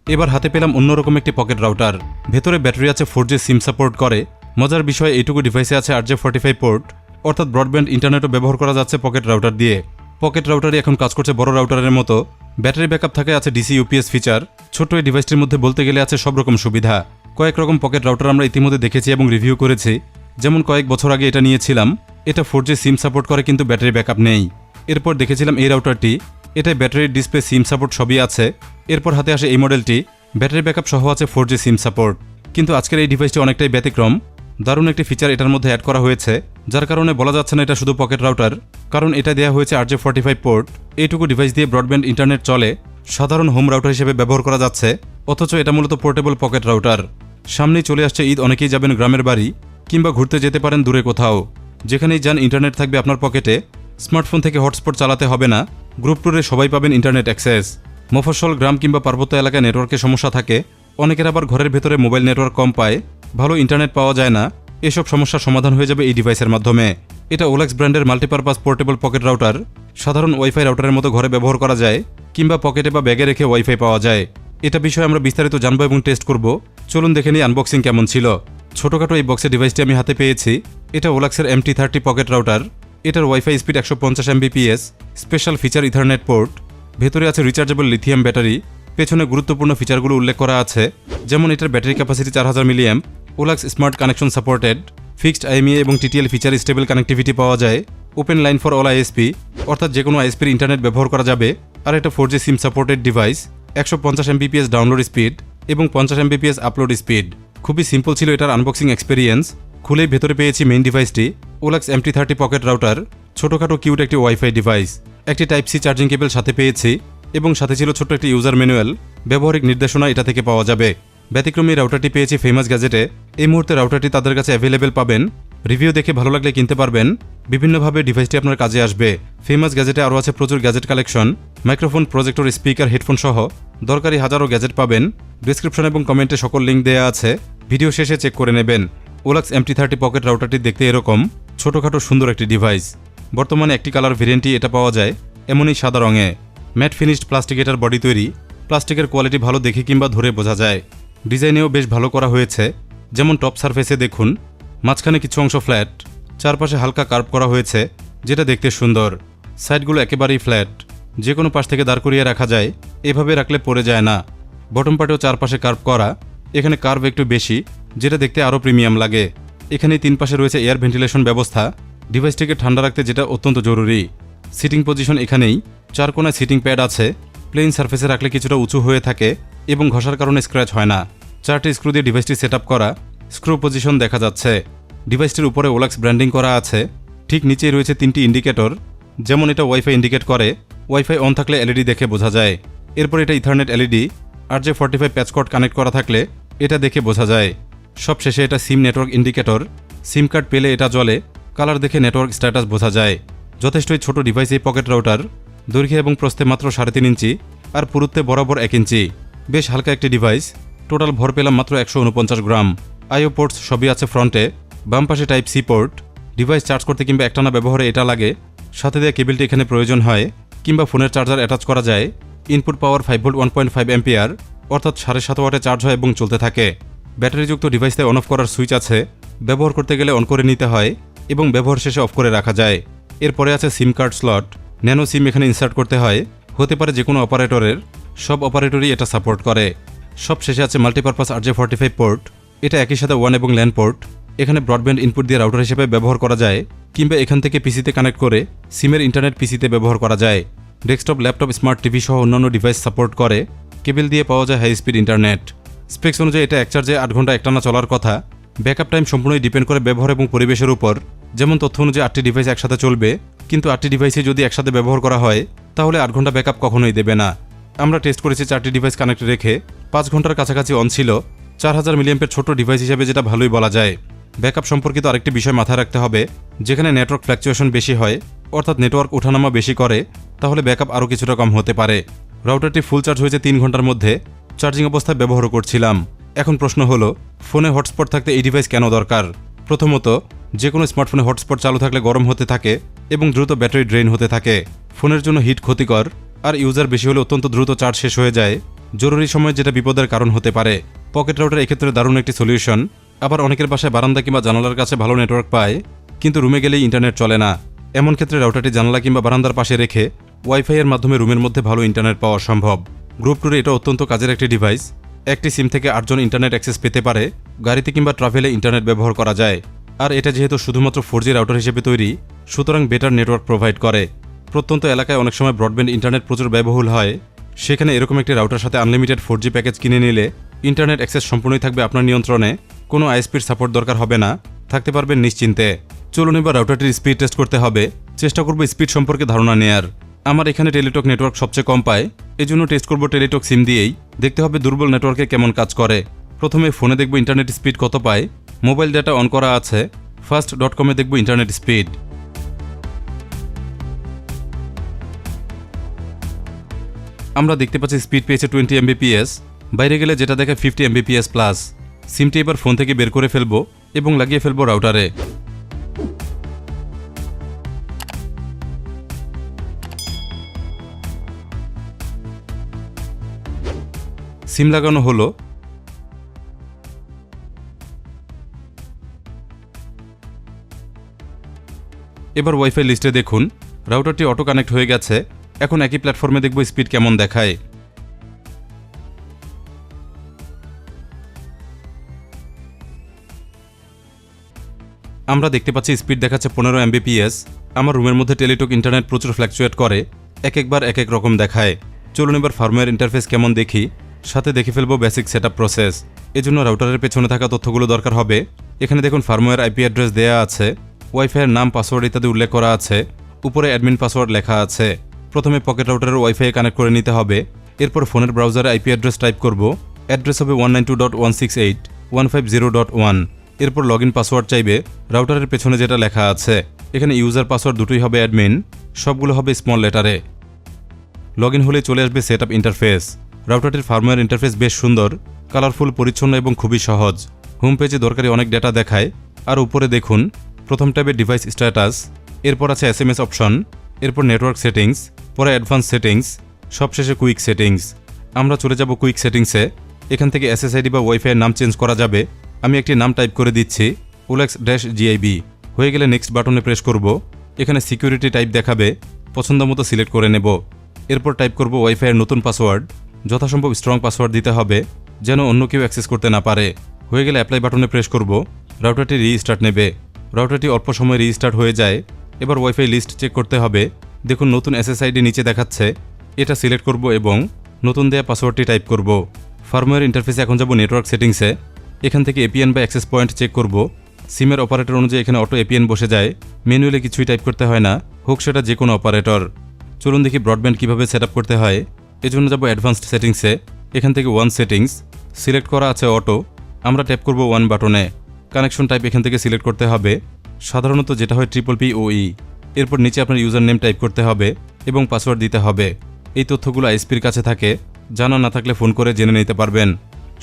এবার হাতে পেলাম অন্যরকম একটি পকেট রাউটার। ভেতরে ব্যাটারি আছে, 4G সিম সাপোর্ট করে। মজার বিষয় এইটুকু ডিভাইসে আছে RJ45 পোর্ট, অর্থাৎ ব্রডব্যান্ড ইন্টারনেটও ব্যবহার করা যাচ্ছে পকেট রাউটার দিয়ে। পকেট রাউটারই এখন কাজ করছে বড় রাউটারের মতো। ব্যাটারি ব্যাকআপ থাকে, আছে DC UPS ফিচার। ছোট্ট এই ডিভাইসটির মধ্যে বলতে গেলে আছে সব রকম সুবিধা। কয়েক রকম পকেট রাউটার আমরা ইতিমধ্যে দেখেছি এবং রিভিউ করেছি। যেমন কয়েক বছর আগে এটা নিয়েছিলাম। এটা 4G সিম সাপোর্ট করে কিন্তু ব্যাটারি ব্যাকআপ নেই। এরপর দেখেছিলাম এই রাউটারটি, এটায় ব্যাটারি, ডিসপ্লে, সিম সাপোর্ট সবই আছে। এরপর হাতে আসে এই মডেলটি, ব্যাটারি ব্যাকআপ সহ আছে 4G সিম সাপোর্ট। কিন্তু আজকের এই ডিভাইসটি অনেকটাই ব্যতিক্রম। দারুণ একটি ফিচার এটার মধ্যে অ্যাড করা হয়েছে, যার কারণে বলা যাচ্ছে না এটা শুধু পকেট রাউটার, কারণ এটা দেওয়া হয়েছে RJ45 পোর্ট। এইটুকু ডিভাইস দিয়ে ব্রডব্যান্ড ইন্টারনেট চলে, সাধারণ হোম রাউটার হিসেবে ব্যবহার করা যাচ্ছে, অথচ এটা মূলত পোর্টেবল পকেট রাউটার। সামনেই চলে আসছে ঈদ, অনেকেই যাবেন গ্রামের বাড়ি কিংবা ঘুরতে যেতে পারেন দূরে কোথাও। যেখানেই যান ইন্টারনেট থাকবে আপনার পকেটে, স্মার্টফোন থেকে হটস্পট চালাতে হবে না। গ্রুপ ট্যুরে সবাই পাবেন ইন্টারনেট অ্যাক্সেস। মফস্বল গ্রাম কিংবা পার্বত্য এলাকায় নেটওয়ার্কের সমস্যা থাকে, অনেকের আবার ঘরের ভেতরে মোবাইল নেটওয়ার্ক কম পায়, ভালো ইন্টারনেট পাওয়া যায় না। এসব সমস্যার সমাধান হয়ে যাবে এই ডিভাইসের মাধ্যমে। এটা ওলাক্স ব্র্যান্ডের মাল্টিপারপাস পোর্টেবল পকেট রাউটার। সাধারণ ওয়াইফাই রাউটারের মতো ঘরে ব্যবহার করা যায়, কিংবা পকেটে বা ব্যাগে রেখে ওয়াইফাই পাওয়া যায়। এটা বিষয়ে আমরা বিস্তারিত জানবো এবং টেস্ট করব। চলুন দেখে নিই আনবক্সিং কেমন ছিল। ছোটখাটো এই বক্সের ডিভাইসটি আমি হাতে পেয়েছি। এটা ওলাক্সের MT30 পকেট রাউটার। এটার wifi speed 150 Mbps, special feature ethernet port. ভেতরে আছে রিচার্জেবল লিথিয়াম ব্যাটারি। পেছনে গুরুত্বপূর্ণ ফিচারগুলো উল্লেখ করা আছে, যেমন এটার ব্যাটারি ক্যাপাসিটি 4000 মিলিঅ্যাম্প, ওলাক্স smart connection supported, fixed IMEI এবং TTL ফিচার স্টেবল কানেক্টিভিটি পাওয়া যায়, open line for all ISP, অর্থাৎ যে কোনো ISPর ইন্টারনেট ব্যবহার করা যাবে। আর এটা 4G SIM supported device, 150 Mbps download speed এবং 50 Mbps আপলোড স্পিড। খুবই সিম্পল ছিল এটার আনবক্সিং এক্সপিরিয়েন্স। খুলেই ভেতরে পেয়েছি মেইন ডিভাইসটি, ওলাক্স MT30 পকেট রাউটার। ছোটখাটো কিউট একটি ওয়াইফাই ডিভাইস। একটি Type-C চার্জিং কেবল সাথে পেয়েছি এবং সাথে ছিল ছোট্ট একটি ইউজার ম্যানুয়াল। ব্যবহারিক নির্দেশনা এটা থেকে পাওয়া যাবে। ব্যতিক্রমী রাউটারটি পেয়েছি ফেমাস গ্যাজেটে। এই মুহূর্তে রাউটারটি তাদের কাছে অ্যাভেলেবেল পাবেন। রিভিউ দেখে ভালো লাগলে কিনতে পারবেন। বিভিন্নভাবে ডিভাইসটি আপনার কাজে আসবে। ফেমাস গ্যাজেটে আরও আছে প্রচুর gadget collection, microphone, projector, speaker, headphone সহ দরকারি হাজারো গ্যাজেট পাবেন। ডিসক্রিপশন এবং কমেন্টে সকল লিঙ্ক দেওয়া আছে, ভিডিও শেষে চেক করে নেবেন। ওলাক্স MT30 পকেট রাউটারটি দেখতে এরকম, ছোটখাটো সুন্দর একটি ডিভাইস। বর্তমানে একটি কালার ভেরিয়েন্টই এটা পাওয়া যায়, এমনই সাদা রঙে। ম্যাট ফিনিশড প্লাস্টিক এটার বডি তৈরি। প্লাস্টিকের কোয়ালিটি ভালো দেখে কিংবা ধরে বোঝা যায়। ডিজাইনেও বেশ ভালো করা হয়েছে, যেমন টপ সারফেসে দেখুন মাঝখানে কিছু অংশ ফ্ল্যাট, চারপাশে হালকা কার্ভ করা হয়েছে, যেটা দেখতে সুন্দর। সাইডগুলো একেবারেই ফ্ল্যাট, যে কোনো পাশ থেকে দাঁড় করিয়ে রাখা যায়, এভাবে রাখলে পড়ে যায় না। বটম পার্টেও চারপাশে কার্ভ করা, এখানে কার্ভ একটু বেশি, যেটা দেখতে আরও প্রিমিয়াম লাগে। এখানে তিন পাশে রয়েছে এয়ার ভেন্টিলেশন ব্যবস্থা, ডিভাইসটিকে ঠান্ডা রাখতে যেটা অত্যন্ত জরুরি। সিটিং পজিশন এখানেই, চার কোণায় সিটিং প্যাড আছে। প্লেন সারফেসে রাখলে কিছুটা উঁচু হয়ে থাকে এবং ঘষার কারণে স্ক্র্যাচ হয় না। চারটি স্ক্রু দিয়ে ডিভাইসটি সেট আপ করা, স্ক্রু পজিশন দেখা যাচ্ছে। ডিভাইসটির উপরে ওলাক্স ব্র্যান্ডিং করা আছে। ঠিক নিচেই রয়েছে তিনটি ইন্ডিকেটর, যেমন এটা ওয়াইফাই ইন্ডিকেট করে, ওয়াইফাই অন থাকলে LED দেখে বোঝা যায়। এরপর এটা ইথারনেট LED, RJ45 প্যাচকর্ড কানেক্ট করা থাকলে এটা দেখে বোঝা যায়। সব শেষে এটা সিম নেটওয়ার্ক ইন্ডিকেটর, সিম কার্ড পেলে এটা জ্বলে, কালার দেখে নেটওয়ার্ক স্ট্যাটাস বোঝা যায়। যথেষ্টই ছোট ডিভাইস এই পকেট রাউটার। দৈর্ঘ্যে এবং প্রস্থে মাত্র 3.5 ইঞ্চি আর পুরুত্বে বরাবর 1 ইঞ্চি। বেশ হালকা একটি ডিভাইস। টোটাল ভর পেলাম মাত্র 149 গ্রাম। IO পোর্টস সবই আছে ফ্রন্টে, বাম পাশে Type-C পোর্ট। ডিভাইস চার্জ করতে কিংবা একটানা ব্যবহারে এটা লাগে। সাথে দেওয়া কেবিলটি এখানে প্রয়োজন হয়, কিংবা ফোনের চার্জার অ্যাটাচ করা যায়। ইনপুট পাওয়ার 5 ভোল্ট 1.5 অ্যাম্পিয়ার, অর্থাৎ 7.5 ওয়াটে চার্জ হয় এবং চলতে থাকে। ব্যাটারিযুক্ত ডিভাইসে অন অফ করার সুইচ আছে, ব্যবহার করতে গেলে অন করে নিতে হয় এবং ব্যবহার শেষে অফ করে রাখা যায়। এরপরে আছে সিম কার্ড স্লট, ন্যানো সিম এখানে ইনসার্ট করতে হয়, হতে পারে যে কোনো অপারেটরের। সব অপারেটরই এটা সাপোর্ট করে। সব শেষে আছে মাল্টিপারপাস RJ45 পোর্ট, এটা একই সাথে ওয়ান এবং ল্যান পোর্ট। এখানে ব্রডব্যান্ড ইনপুট দিয়ে রাউটার হিসেবে ব্যবহার করা যায়, কিংবা এখান থেকে পিসিতে কানেক্ট করে সিমের ইন্টারনেট পিসিতে ব্যবহার করা যায়। ডেস্কটপ, ল্যাপটপ, স্মার্ট টিভি সহ অন্যান্য ডিভাইস সাপোর্ট করে। কেবল দিয়ে পাওয়া যায় হাই স্পিড ইন্টারনেট। স্পেক্স অনুযায়ী এটা এক চার্জে 8 ঘন্টা একটানা চলার কথা। ব্যাকআপ টাইম সম্পূর্ণই ডিপেন্ড করে ব্যবহার এবং পরিবেশের উপর। যেমন তথ্য অনুযায়ী 8টি ডিভাইস একসাথে চলবে, কিন্তু 8টি ডিভাইসে যদি একসাথে ব্যবহার করা হয় তাহলে 8 ঘন্টা ব্যাকআপ কখনোই দেবে না। আমরা টেস্ট করেছি 4টি ডিভাইস কানেক্ট রেখে, 5 ঘন্টার কাছাকাছি অন ছিল। 4000 মিলিঅ্যাম্পের ছোট ডিভাইস হিসেবে যেটা ভালোই বলা যায়। ব্যাকআপ সম্পর্কিত আরেকটি বিষয় মাথায় রাখতে হবে, যেখানে নেটওয়ার্ক ফ্ল্যাকচুয়েশন বেশি হয়, অর্থাৎ নেটওয়ার্ক ওঠানামা বেশি করে, তাহলে ব্যাকআপ আরও কিছুটা কম হতে পারে। রাউটারটি ফুল চার্জ হয়েছে 3 ঘন্টার মধ্যে। চার্জিং অবস্থায় ব্যবহারও করছিলাম। এখন প্রশ্ন হলো, ফোনে হটস্পট থাকতে এই ডিভাইস কেন দরকার? প্রথমত, যে কোনো স্মার্টফোনে হটস্পট চালু থাকলে গরম হতে থাকে এবং দ্রুত ব্যাটারি ড্রেন হতে থাকে। ফোনের জন্য হিট ক্ষতিকর, আর ইউজার বেশি হলে অত্যন্ত দ্রুত চার্জ শেষ হয়ে যায়। জরুরি সময়ে যেটা বিপদের কারণ হতে পারে। পকেট রাউটার এক্ষেত্রে দারুণ একটি সলিউশন। আবার অনেকের বাসায় বারান্দা কিংবা জানালার কাছে ভালো নেটওয়ার্ক পায়, কিন্তু রুমে গেলেই ইন্টারনেট চলে না। এমন ক্ষেত্রে রাউটারটি জানালা কিংবা বারান্দার পাশে রেখে ওয়াইফাই এর মাধ্যমে রুমের মধ্যে ভালো ইন্টারনেট পাওয়া সম্ভব। গ্রুপ ট্যুরে এটা অত্যন্ত কাজের একটি ডিভাইস। একটি সিম থেকে 8 জন ইন্টারনেট অ্যাক্সেস পেতে পারে। গাড়িতে কিংবা ট্রাভেলে ইন্টারনেট ব্যবহার করা যায়। আর এটা যেহেতু শুধুমাত্র 4G রাউটার হিসেবে তৈরি, সুতরাং বেটার নেটওয়ার্ক প্রোভাইড করে। প্রত্যন্ত এলাকায় অনেক সময় ব্রডব্যান্ড ইন্টারনেট প্রচুর ব্যয়বহুল হয়। সেখানে এরকম একটি রাউটার সাথে আনলিমিটেড 4G প্যাকেজ কিনে নিলে ইন্টারনেট অ্যাক্সেস সম্পূর্ণই থাকবে আপনার নিয়ন্ত্রণে। কোনো আইএসপির সাপোর্ট দরকার হবে না, থাকতে পারবেন নিশ্চিন্তে। চলুন এবার রাউটারটির স্পিড টেস্ট করতে হবে। চেষ্টা করব স্পিড সম্পর্কে ধারণা নেয়ার। আমার এখানে টেলিটক নেটওয়ার্ক সবচেয়ে কম পায়, এজন্য টেস্ট করব টেলিটক সিম দিয়েই। দেখতে হবে দুর্বল নেটওয়ার্কে কেমন কাজ করে। প্রথমে ফোনে দেখব ইন্টারনেট স্পিড কত পায়। মোবাইল ডেটা অন করা আছে। ফাস্ট.com-এ দেখব ইন্টারনেট স্পিড। আমরা দেখতে পাচ্ছি স্পিড পেয়েছে 20 Mbps। বাইরে গেলে যেটা দেখে 50 Mbps প্লাস। সিমটি এবার ফোন থেকে বের করে ফেলবো এবং লাগিয়ে ফেলবো রাউটারে। সিম লাগানো হলো। এবার ওয়াইফাই লিস্টে দেখুন রাউটারটি অটো কানেক্ট হয়ে গেছে। এখন একই প্ল্যাটফর্মে দেখব স্পিড কেমন দেখায়। আমরা দেখতে পাচ্ছি স্পিড দেখাচ্ছে 15 Mbps। আমার রুমের মধ্যে টেলিটক ইন্টারনেট প্রচুর ফ্ল্যাকচুয়েট করে, এক একবার এক এক রকম দেখায়। চলুন এবার ফার্মওয়্যার ইন্টারফেস কেমন দেখি, সাথে দেখে ফেলবো বেসিক সেটআপ প্রসেস। এজন্য রাউটারের পেছনে থাকা তথ্যগুলো দরকার হবে। এখানে দেখুন ফার্মওয়্যার আইপি অ্যাড্রেস দেয়া আছে, ওয়াইফাইয়ের নাম, পাসওয়ার্ড ইত্যাদি উল্লেখ করা আছে। উপরে অ্যাডমিন পাসওয়ার্ড লেখা আছে। প্রথমে পকেট রাউটারের ওয়াইফাই কানেক্ট করে নিতে হবে। এরপর ফোনের ব্রাউজারে আইপি অ্যাড্রেস টাইপ করব। অ্যাড্রেস হবে 192.168.150.1। এরপর লগইন পাসওয়ার্ড চাইবে, রাউটারের পেছনে যেটা লেখা আছে। এখানে ইউজার পাসওয়ার্ড দুটোই হবে অ্যাডমিন, সবগুলো হবে স্মল লেটারে। লগইন হলে চলে আসবে সেটআপ ইন্টারফেস। রাউটারটির ফার্মওয়্যার ইন্টারফেস বেশ সুন্দর, কালারফুল, পরিচ্ছন্ন এবং খুবই সহজ। হোম পেজে দরকারি অনেক ডেটা দেখায়। আর উপরে দেখুন প্রথম ট্যাবে ডিভাইস স্ট্যাটাস, এরপর আছে SMS অপশন, এরপর নেটওয়ার্ক সেটিংস, পরে অ্যাডভান্স সেটিংস, সবশেষে কুইক সেটিংস। আমরা চলে যাব কুইক সেটিংসে। এখান থেকে SSID বা ওয়াইফাইয়ের নাম চেঞ্জ করা যাবে। আমি একটি নাম টাইপ করে দিচ্ছি, OLX-GIB। হয়ে গেলে নেক্সট বাটনে প্রেস করব। এখানে সিকিউরিটি টাইপ দেখাবে, পছন্দ মতো সিলেক্ট করে নেব। এরপর টাইপ করব ওয়াইফাইয়ের নতুন পাসওয়ার্ড। যথাসম্ভব স্ট্রং পাসওয়ার্ড দিতে হবে, যেন অন্য কেউ অ্যাক্সেস করতে না পারে। হয়ে গেলে অ্যাপ্লাই বাটনে প্রেস করব। রাউটারটি রিস্টার্ট নেবে। রাউটারটি অল্প সময় রিস্টার্ট হয়ে যায়। এবার ওয়াইফাই লিস্ট চেক করতে হবে। দেখুন নতুন SSID নিচে দেখাচ্ছে, এটা সিলেক্ট করব এবং নতুন দেয়া পাসওয়ার্ডটি টাইপ করব। ফার্মওয়্যার ইন্টারফেসে এখন যাব নেটওয়ার্ক সেটিংসে। এখান থেকে APN বা অ্যাক্সেস পয়েন্ট চেক করব। সিমের অপারেটর অনুযায়ী এখানে অটো APN বসে যায়, ম্যানুয়ালি কিছুই টাইপ করতে হয় না, হোক সেটা যে কোনো অপারেটর। চলুন দেখি ব্রডব্যান্ড কীভাবে সেট আপ করতে হয়। এজন্য যাব অ্যাডভান্সড সেটিংসে। এখান থেকে ওয়ান সেটিংস সিলেক্ট করা আছে অটো, আমরা ট্যাপ করব ওয়ান বাটনে। কানেকশন টাইপ এখান থেকে সিলেক্ট করতে হবে, সাধারণত যেটা হয় PPPoE। এরপর নিচে আপনার ইউজার নেম টাইপ করতে হবে এবং পাসওয়ার্ড দিতে হবে। এই তথ্যগুলো আইএসপির কাছে থাকে, জানা না থাকলে ফোন করে জেনে নিতে পারবেন।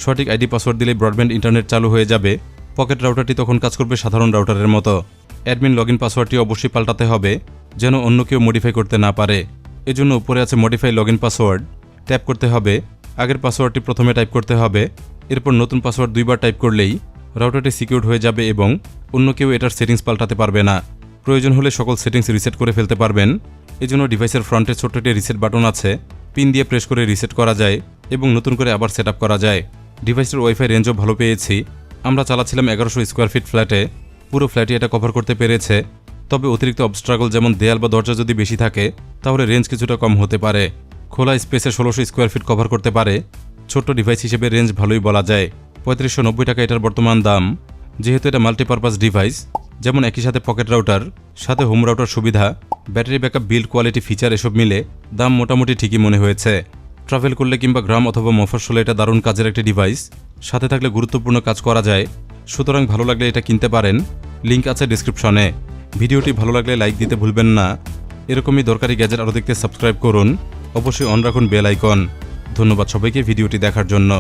সঠিক আইডি পাসওয়ার্ড দিলে ব্রডব্যান্ড ইন্টারনেট চালু হয়ে যাবে। পকেট রাউটারটি তখন কাজ করবে সাধারণ রাউটারের মতো। অ্যাডমিন লগইন পাসওয়ার্ডটি অবশ্যই পাল্টাতে হবে, যেন অন্য কেউ মডিফাই করতে না পারে। এজন্য উপরে আছে মডিফাই লগইন পাসওয়ার্ড, ট্যাপ করতে হবে। আগের পাসওয়ার্ডটি প্রথমে টাইপ করতে হবে, এরপর নতুন পাসওয়ার্ড দুইবার টাইপ করলেই রাউটারটি সিকিউরড হয়ে যাবে এবং অন্য কেউ এটার সেটিংস পাল্টাতে পারবে না। প্রয়োজন হলে সকল সেটিংস রিসেট করে ফেলতে পারবেন। এজন্য ডিভাইসের ফ্রন্টে ছোট্ট একটি রিসেট বাটন আছে, পিন দিয়ে প্রেস করে রিসেট করা যায় এবং নতুন করে আবার সেট আপ করা যায়। ডিভাইসের ওয়াইফাই রেঞ্জও ভালো পেয়েছি। আমরা চালাচ্ছিলাম 1100 স্কোয়ার ফিট ফ্ল্যাটে। পুরো ফ্ল্যাটই এটা কভার করতে পেরেছে। তবে অতিরিক্ত অবস্ট্রাগল যেমন দেয়াল বা দরজা যদি বেশি থাকে তাহলে রেঞ্জ কিছুটা কম হতে পারে। খোলা স্পেসে 1600 স্কোয়ার ফিট কভার করতে পারে। ছোট্ট ডিভাইস হিসেবে রেঞ্জ ভালোই বলা যায়। 3590 টাকা এটার বর্তমান দাম। যেহেতু এটা মাল্টিপারপাস ডিভাইস, যেমন একই সাথে পকেট রাউটার, সাথে হোম রাউটার সুবিধা, battery backup, build quality, feature এসব মিলে দাম মোটামুটি ঠিকই মনে হয়েছে। ট্রাভেল করলে কিংবা গ্রাম অথবা মফস্বলে এটা দারুণ কাজের একটি ডিভাইস। সাথে থাকলে গুরুত্বপূর্ণ কাজ করা যায়। সুতরাং ভালো লাগলে এটা কিনতে পারেন, লিঙ্ক আছে ডিসক্রিপশনে। ভিডিওটি ভালো লাগলে লাইক দিতে ভুলবেন না। এরকমই দরকারি গ্যাজেট আরও দেখতে সাবস্ক্রাইব করুন। অবশ্যই অন রাখুন বেল আইকন। ধন্যবাদ সবাইকে ভিডিওটি দেখার জন্য।